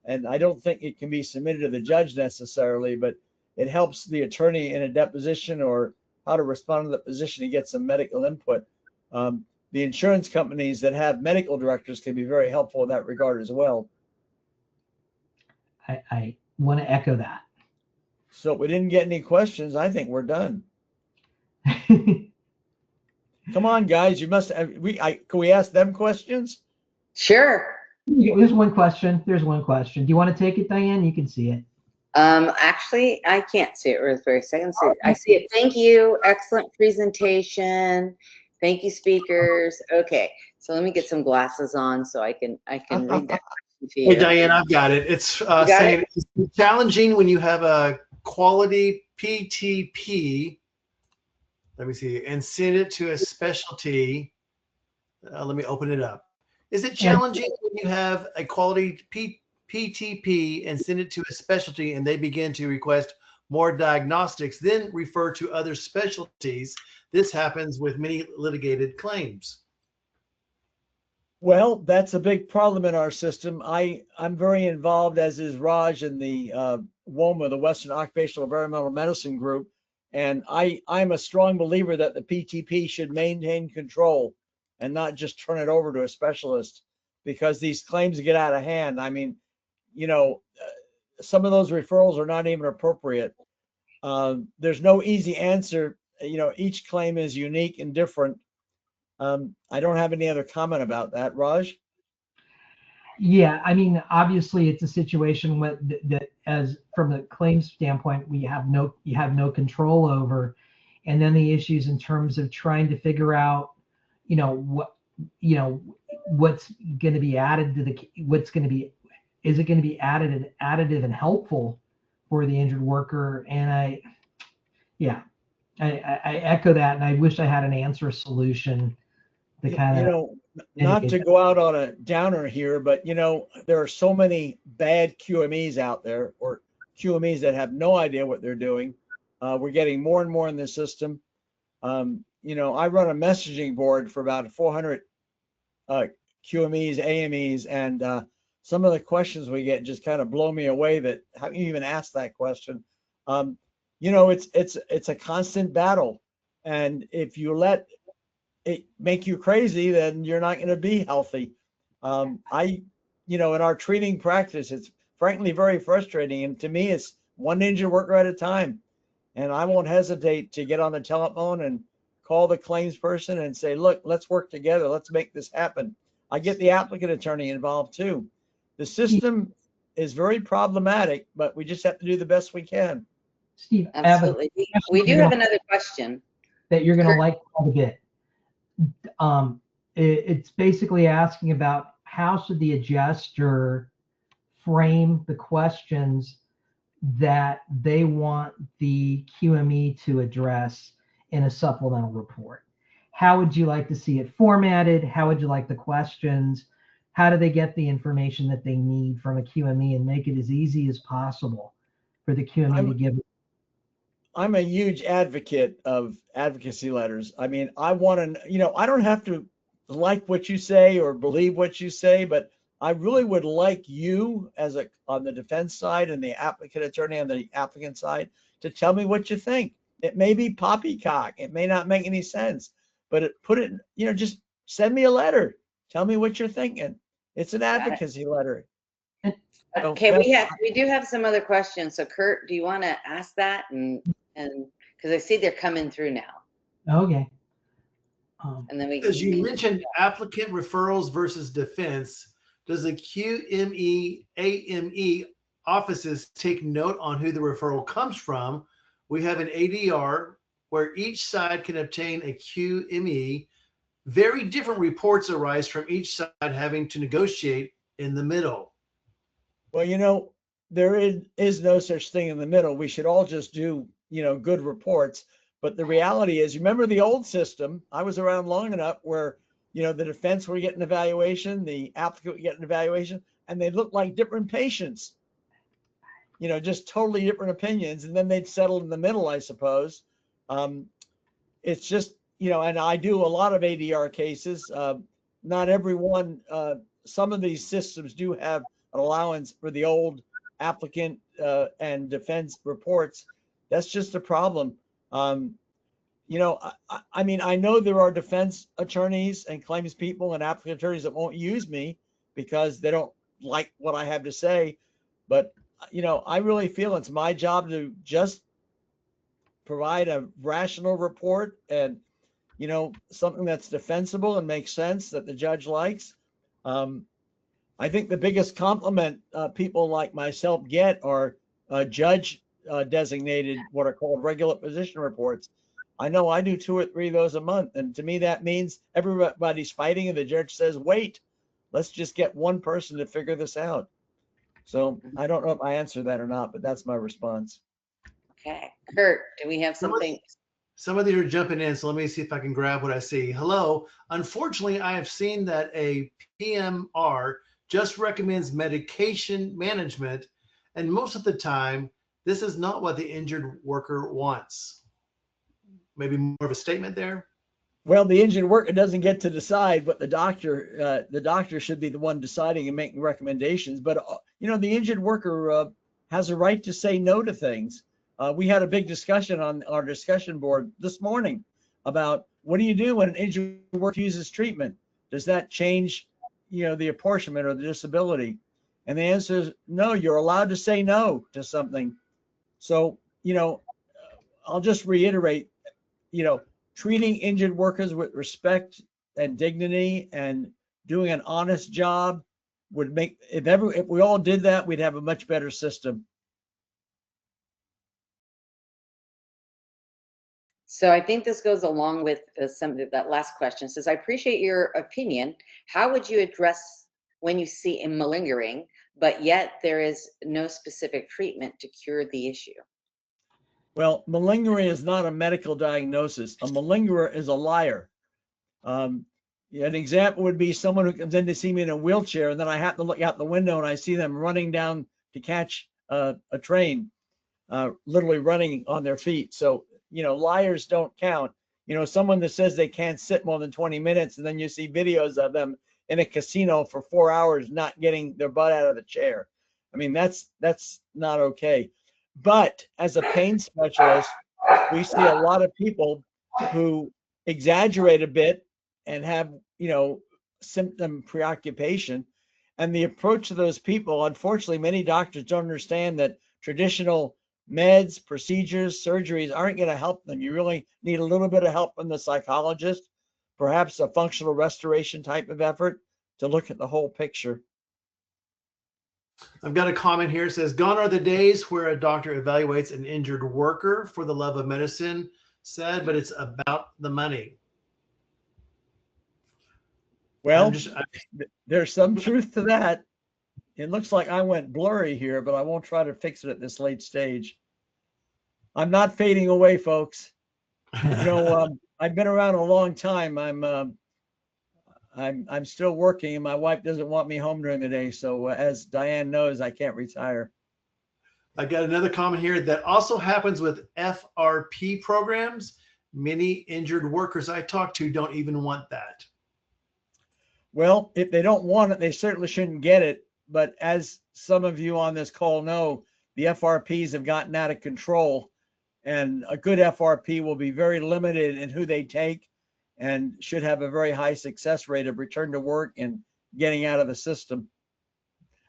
And I don't think it can be submitted to the judge necessarily, but it helps the attorney in a deposition or how to respond to the position to get some medical input. The insurance companies that have medical directors can be very helpful in that regard as well. I want to echo that. So if we didn't get any questions, I think we're done. Come on, guys, you must have, can we ask them questions? Sure. There's one question. There's one question. Do you want to take it, Diane? You can see it. Actually, I can't see it right for a second. I see it. Thank you. Excellent presentation. Thank you, speakers. Okay, so let me get some glasses on so I can read that to you. Hey, Diane, I've got it. It's saying it's challenging when you have a quality PTP. Let me see, and send it to a specialty. Let me open it up. Is it challenging when you have a quality PTP and send it to a specialty and they begin to request more diagnostics, then refer to other specialties? This happens with many litigated claims. Well, that's a big problem in our system. I'm very involved, as is Raj, in the WOMA, the Western Occupational Environmental Medicine Group. And I'm a strong believer that the PTP should maintain control and not just turn it over to a specialist, because these claims get out of hand. I mean, some of those referrals are not even appropriate. There's no easy answer. Each claim is unique and different. I don't have any other comment about that. Raj? Yeah, I mean, obviously, it's a situation that, as from the claims standpoint, you have no control over, and then the issues in terms of trying to figure out, what's going to be added to is it going to be additive and helpful for the injured worker? And I echo that, and I wish I had an answer solution to kind of. Not to go out on a downer here, but there are so many bad QMEs out there, or QMEs that have no idea what they're doing. We're getting more and more in the system. I run a messaging board for about 400 QMEs, AMEs, and some of the questions we get just kind of blow me away. That how can you even ask that question? It's a constant battle, and if you let it make you crazy, then you're not going to be healthy. In our treating practice, it's frankly very frustrating. And to me, it's one injured worker at a time. And I won't hesitate to get on the telephone and call the claims person and say, look, let's work together. Let's make this happen. I get the applicant attorney involved too. The system is very problematic, but we just have to do the best we can. Steve, absolutely. We do have another question that you're going to like quite a bit. It's basically asking about how should the adjuster frame the questions that they want the QME to address in a supplemental report. How would you like to see it formatted? How would you like the questions? How do they get the information that they need from a QME and make it as easy as possible for the QME to give? I'm a huge advocate of advocacy letters. I mean, I want to, I don't have to like what you say or believe what you say, but I really would like you on the defense side and the applicant attorney on the applicant side to tell me what you think. It may be poppycock. It may not make any sense, but just send me a letter. Tell me what you're thinking. It's an advocacy letter. Okay, we do have some other questions. So Kurt, do you want to ask that? And because I see they're coming through now. Okay. And then as you mentioned, applicant referrals versus defense, does the QME AME offices take note on who the referral comes from? We have an ADR where each side can obtain a QME. Very different reports arise from each side having to negotiate in the middle. Well, there is no such thing in the middle. We should all just do, good reports. But the reality is, remember the old system? I was around long enough where, the defense were getting evaluation, the applicant would get an evaluation, and they looked like different patients. Just totally different opinions, and then they'd settle in the middle, I suppose. It's just, and I do a lot of ADR cases. Not everyone, some of these systems do have an allowance for the old applicant and defense reports. That's just a problem. I mean, I know there are defense attorneys and claims people and applicant attorneys that won't use me because they don't like what I have to say. But, I really feel it's my job to just provide a rational report and, something that's defensible and makes sense that the judge likes. I think the biggest compliment people like myself get are judge designated what are called regular position reports. I know I do 2 or 3 of those a month. And to me, that means everybody's fighting and the judge says, wait, let's just get one person to figure this out. So I don't know if I answered that or not, but that's my response. Okay. Kurt, do we have something? Some of these are jumping in, so let me see if I can grab what I see. Hello. Unfortunately, I have seen that a PMR just recommends medication management, and most of the time, this is not what the injured worker wants. Maybe more of a statement there. Well, the injured worker doesn't get to decide, but the doctor should be the one deciding and making recommendations. But the injured worker has a right to say no to things. We had a big discussion on our discussion board this morning about what do you do when an injured worker uses treatment? Does that change, the apportionment or the disability? And the answer is no. You're allowed to say no to something. So, I'll just reiterate, treating injured workers with respect and dignity and doing an honest job would make, if we all did that, we'd have a much better system. So I think this goes along with that last question. It says, I appreciate your opinion. How would you address when you see a malingering, but yet there is no specific treatment to cure the issue? Well, malingering is not a medical diagnosis. A malingerer is a liar. An example would be someone who comes in to see me in a wheelchair, and then I happen to look out the window and I see them running down to catch a train, literally running on their feet. So, liars don't count. Someone that says they can't sit more than 20 minutes, and then you see videos of them in a casino for 4 hours not getting their butt out of the chair. I mean, that's not okay. But as a pain specialist, we see a lot of people who exaggerate a bit and have, symptom preoccupation. And the approach to those people, unfortunately, many doctors don't understand that traditional meds, procedures, surgeries aren't going to help them. You really need a little bit of help from the psychologist, perhaps a functional restoration type of effort to look at the whole picture. I've got a comment here. It says, gone are the days where a doctor evaluates an injured worker for the love of medicine, said, but it's about the money. Well, there's some truth to that. It looks like I went blurry here, but I won't try to fix it at this late stage. I'm not fading away, folks. I've been around a long time. I'm still working, and my wife doesn't want me home during the day. So as Diane knows, I can't retire. I got another comment here that also happens with FRP programs. Many injured workers I talk to don't even want that. Well, if they don't want it, they certainly shouldn't get it. But as some of you on this call know, the FRPs have gotten out of control, and a good FRP will be very limited in who they take and should have a very high success rate of return to work and getting out of the system.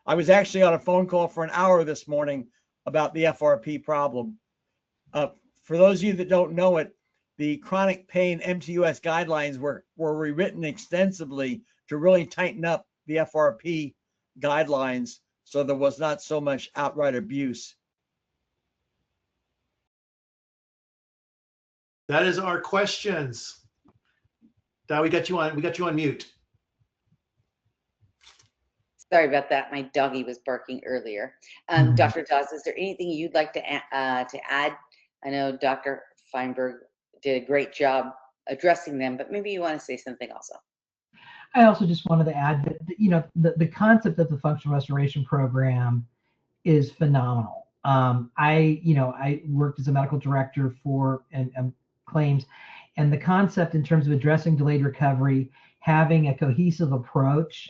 I was actually on a phone call for an hour this morning about the FRP problem. For those of you that don't know it, the chronic pain MTUS guidelines were rewritten extensively to really tighten up the FRP guidelines so there was not so much outright abuse. That is our questions. Now we got you on mute. Sorry about that. My doggy was barking earlier. Dr. Dawes, is there anything you'd like to add? I know Dr. Feinberg did a great job addressing them, but maybe you want to say something also. I also just wanted to add that the concept of the functional restoration program is phenomenal. I worked as a medical director for and claims, and the concept in terms of addressing delayed recovery, having a cohesive approach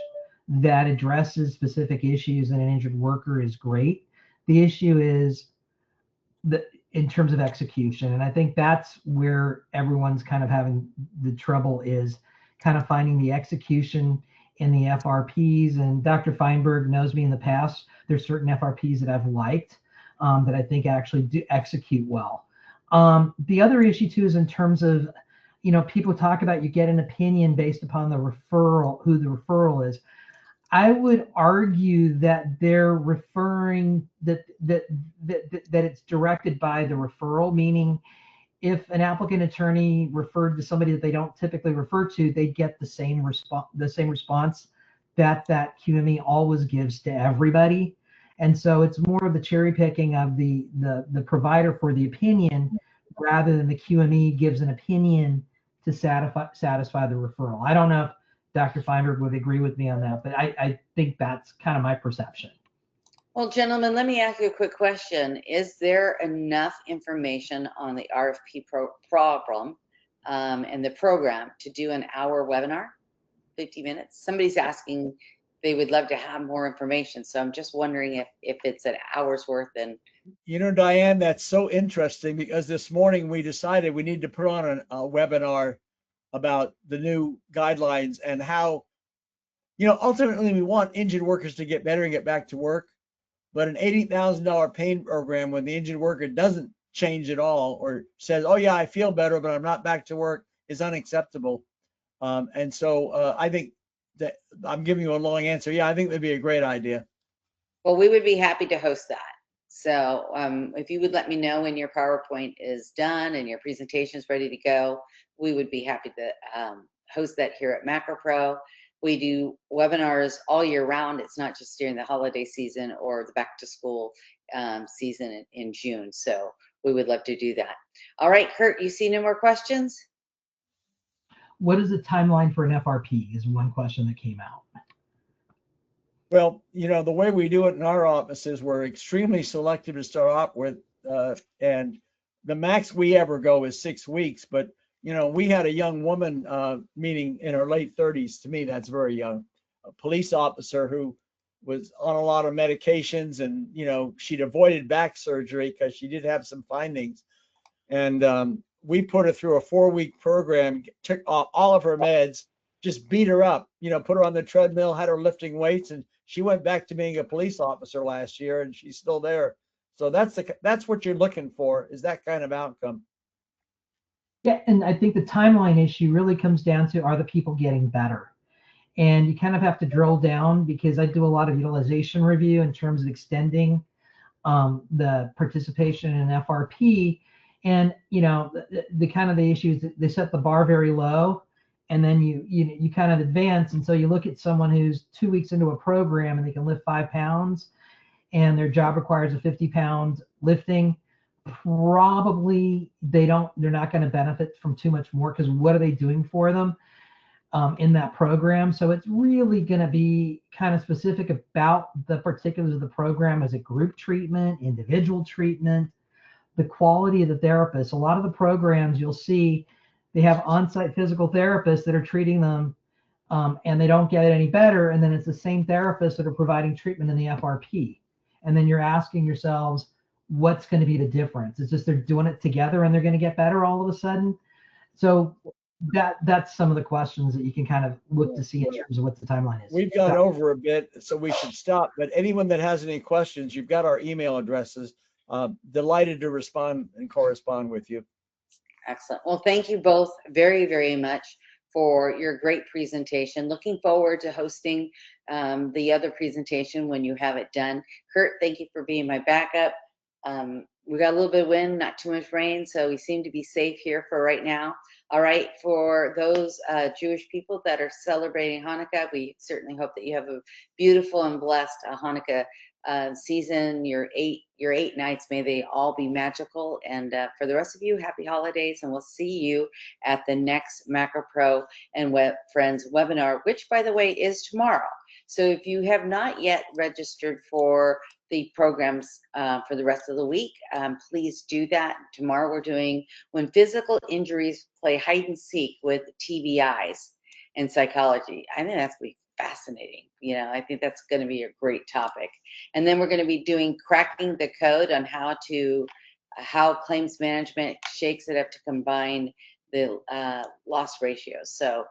that addresses specific issues in an injured worker is great. The issue is in terms of execution, and I think that's where everyone's kind of having the trouble, is kind of finding the execution in the FRPs. And Dr. Feinberg knows me in the past. There's certain FRPs that I've liked that I think actually do execute well. The other issue too is in terms of, people talk about you get an opinion based upon the referral, who the referral is. I would argue that they're referring that it's directed by the referral, meaning if an applicant attorney referred to somebody that they don't typically refer to, they get the same response that QME always gives to everybody. And so it's more of the cherry picking of the provider for the opinion rather than the QME gives an opinion to satisfy the referral. I don't know if Dr. Feinberg would agree with me on that, but I think that's kind of my perception. Well, gentlemen, let me ask you a quick question. Is there enough information on the RFP problem and the program to do an hour webinar, 50 minutes? Somebody's asking, they would love to have more information. So I'm just wondering if it's an hour's worth. And You know, Diane, that's so interesting because this morning we decided we need to put on a webinar about the new guidelines and how, ultimately we want injured workers to get better and get back to work. But an $80,000 pain program when the injured worker doesn't change at all or says, oh yeah, I feel better, but I'm not back to work is unacceptable. And so I think that I'm giving you a long answer. Yeah, I think that'd be a great idea. well, we would be happy to host that. So if you would let me know when your PowerPoint is done and your presentation is ready to go, we would be happy to host that here at MacroPro. We do webinars all year round. It's not just during the holiday season or the back to school season in June. So we would love to do that. All right, Kurt, you see no more questions? What is the timeline for an FRP is one question that came out. Well, the way we do it in our offices, we're extremely selective to start off with, and the max we ever go is 6 weeks. But we had a young woman, meaning in her late 30s. To me, that's very young. A police officer who was on a lot of medications, and she'd avoided back surgery because she did have some findings. And we put her through a 4-week program, took off all of her meds, just beat her up, put her on the treadmill, had her lifting weights, and she went back to being a police officer last year, and she's still there. So that's what you're looking for, is that kind of outcome. Yeah, and I think the timeline issue really comes down to, are the people getting better? And you kind of have to drill down, because I do a lot of utilization review in terms of extending the participation in FRP. And the kind of the issue is that they set the bar very low, and then you kind of advance. And so you look at someone who's 2 weeks into a program and they can lift 5 pounds, and their job requires a 50-pound lifting. Probably they're not going to benefit from too much more, because what are they doing for them in that program? So it's really going to be kind of specific about the particulars of the program. As a group treatment, individual treatment, the quality of the therapist. A lot of the programs you'll see, they have on-site physical therapists that are treating them, and they don't get any better. And then it's the same therapists that are providing treatment in the FRP. And then you're asking yourselves, what's going to be the difference? It's just they're doing it together and they're going to get better all of a sudden. So that's some of the questions that you can kind of look to see in terms of what the timeline is. We've gone over a bit, so we should stop. But anyone that has any questions, you've got our email addresses. Delighted to respond and correspond with you. Excellent. Well, thank you both very, very much for your great presentation. Looking forward to hosting the other presentation when you have it done. Kurt, thank you for being my backup. We got a little bit of wind, not too much rain, so we seem to be safe here for right now. All right, for those Jewish people that are celebrating Hanukkah, we certainly hope that you have a beautiful and blessed Hanukkah season. Your eight nights, may they all be magical. And for the rest of you, happy holidays, and we'll see you at the next MacroPro and Web Friends webinar, which, by the way, is tomorrow. So if you have not yet registered for the programs for the rest of the week, please do that. Tomorrow we're doing When Physical Injuries Play Hide and Seek with TBIs in Psychology. I think that's going to be fascinating. I think that's going to be a great topic. And then we're going to be doing Cracking the Code on how claims management shakes it up to combine the loss ratios. So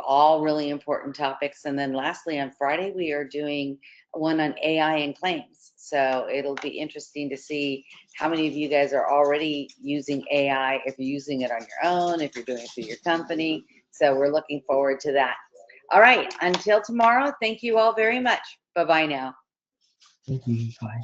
all really important topics. And then lastly, on Friday, we are doing one on AI and claims. So it'll be interesting to see how many of you guys are already using AI, if you're using it on your own, if you're doing it through your company. So we're looking forward to that. All right, until tomorrow, thank you all very much. Bye-bye now. Thank you. Bye.